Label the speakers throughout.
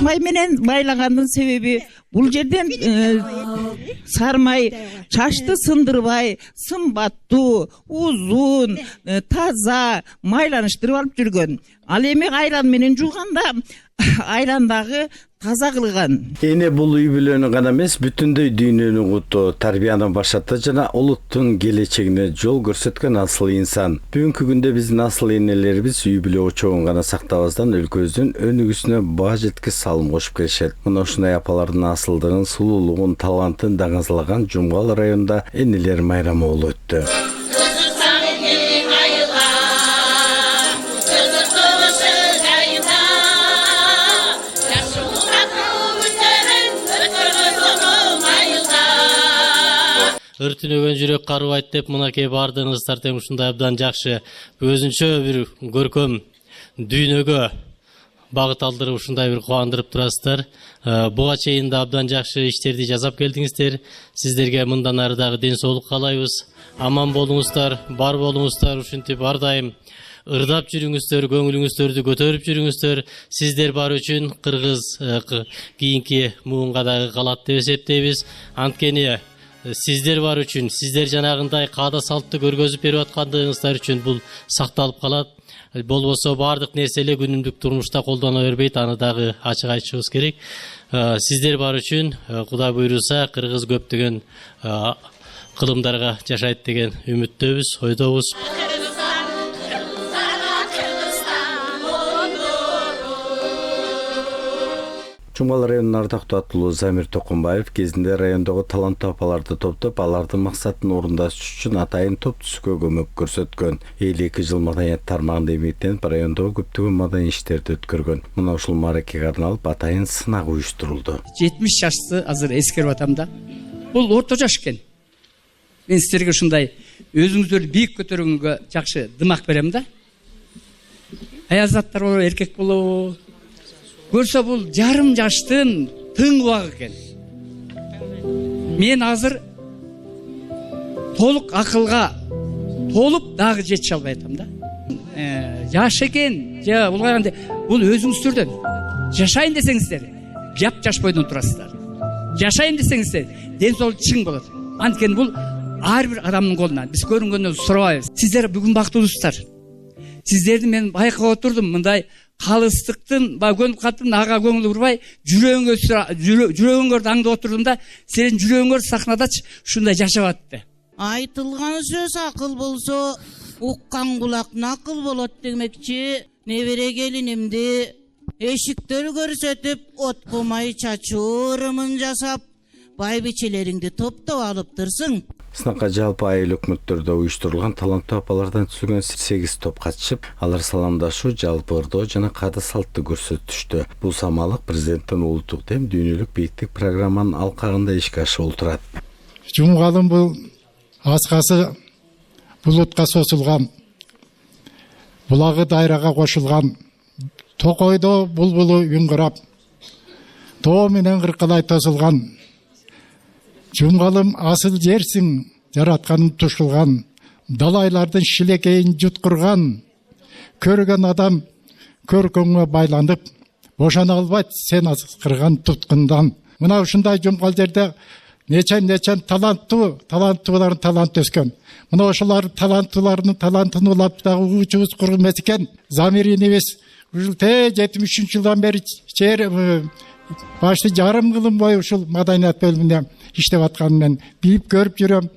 Speaker 1: май менен байлагандын себеби бул жерден сары май чачты сындырбай, сымбаттуу, узун, таза майланыштырып алып жүргөн. Ал эми айран менен жууганда айрандагы таза кылган.
Speaker 2: Эне бул үй бүлөнү гана эмес, бүтүндөй дүйнөнү уту, тарбияны башатты жана улуттун келечегине жол көрсөткөн асыл инсан. Бүгүнкү күндө биздин асыл энелерибиз үй бүлө очогун гана сактабастан өлкөбүздүн өнүгүүсүнө баа жеткис салым кошуп келишет. Мына ушундай апалардын асылдыгын, сулуулугун, талантын даңазалаган Жумгал районунда энелер майрамы болуп өттү.
Speaker 3: Өртүнөгөн жүрөк карыбайт деп мынакей бардыгыңыздар тең ушундай абдан жакшы өзүнчө бир көркөм дүйнөгө багыт алдырып ушундай бир кубандырып турасыздар. Буга чейин да абдан жакшы иштерди жасап келдиңиздер. Сиздерге мындан ары дагы ден соолук каалайбыз. Аман болуңуздар, бар болуңуздар, ушинтип ар дайым ырдап жүрүңүздөр, көңүлүңүздөрдү көтөрүп жүрүңүздөр. Сиздер бар үчүн кыргыз кийинки муунга дагы калат деп эсептейбиз. Анткени сиздер бар үчүн, сиздер жанагындай каада салтты көргөзүп берип аткандыгыңыздар үчүн бул сакталып калат. Болбосо бардык нерселер күнүмдүк турмушта колдоно бербейт, аны дагы ачык айтышыбыз керек. Сиздер бар үчүн Кудай буйруса кыргыз көптөгөн кылымдарга жашайт деген үмүттөбүз, ойдобуз.
Speaker 2: Жумгал районунун ардактуу аттуулу Замир Токунбаев кезинде райондогу таланттуу апаларды топтоп, алардын максатын орундаш үчүн атайын топ түзүүгө көмөк көрсөткөн. 52 жыл маданият тармагында эмгектенип, райондогу көптөгөн маданий иштерди өткөргөн. Мына ушул мааракеге арналып атайын сынак уюштурулду.
Speaker 4: 70 жашты азыр эскерип атам да. Бул орто жаш экен. Мен сиздерге ушундай өзүңүздөрдү бийик көтөргөнгө жакшы дымак берем да. Аяз заттар болобу, эркек болобу, көрсө бул жарым жаштын тың убагы экен. Мен азыр толук акылга толуп дагы жетише албай атам да. Жаш экен, же улгайганда бул өзүңүздөрдөн жашайын десеңиздер, жаш бойдон турасыздар. Жашайын десеңиздер, ден соолук чың болот. Анткени бул ар бир адамдын колунан. Биз көрүнгөндөн сурабайбыз. Сиздер бүгүн бактылуусуздар. Сиздерди мен байкап отурдум, мындай калыстыктын, көнүп каттым, ага көңүл бурбай, жүрөгүңөрдү аңдап отурдум да, сенин жүрөгүңөр сахнадачы ушундай жашап атты.
Speaker 5: Айтылган сөз акыл болсо, уккан кулак накыл болот демекчи. Небере келинимди эшиктер көрсөтүп, от кумай чачуу ырымын жасап, байбичелериңди топтоп алыптырсың.
Speaker 2: Сынакка жалпы айыл өкмөттөрдө уюштурулган таланттуу апалардан түзүлгөн 8 топ катышып, алар саламдашуу, жалпы ырдоо жана каада салтты көрсөтүштү. Бул самалык президенттин улуттук дем дүйнөлүк бийиктик программанын алкагында ишке ашырылып турат.
Speaker 6: Жумгалым бул аскасы булутка сосулган, булагы дайрага кошулган, токойдо булбулу үн-кырап, тоо менен кыркалай тосулган. Жумгалым асыл жерсиң, жаратканым тушулган, далайлардын шилекейин жуткурган, көргөн адам көркөңгө байланып, бошона албайт сен аскырган туткундан. Мына ушундай жумгал жерде нечен таланттуулардын таланты өскөн. Мына ошолар таланттуулардын талантын улап дагы угуучубуз куру эмес экен. Замир энебиз ушул 73-жылдан бери башты жарым кылым бою ушул маданият бөлүмүндө иштеп атканын мен билип көрүп жүрөм.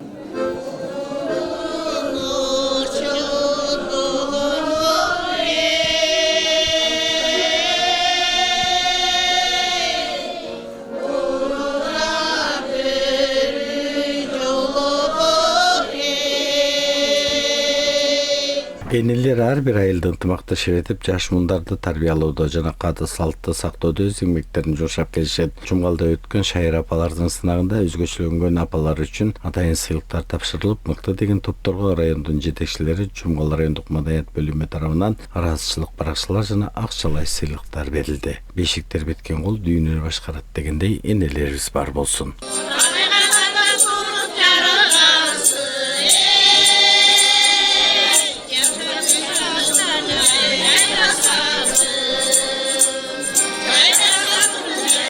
Speaker 2: Энелер ар бир айылды ынтымакташ иретип, жаш мундарды тарбиялоодо жана каада салтты сактоодо өз эмгектерин жумшап келишет. Жумгалда өткөн шайыр апалардын сынагында өзгөчөлөнгөн апалар үчүн атайын сыйлыктар тапшырылып, мыкты деген топторго райондун жетекчилери Жумгал райондук маданият бөлүмү тарабынан ыраазычылык баракчалар жана акчалай сыйлыктар берилди. Бешиктер беткен кол дүйнөнү башкарат дегендей энелерибиз бар болсун.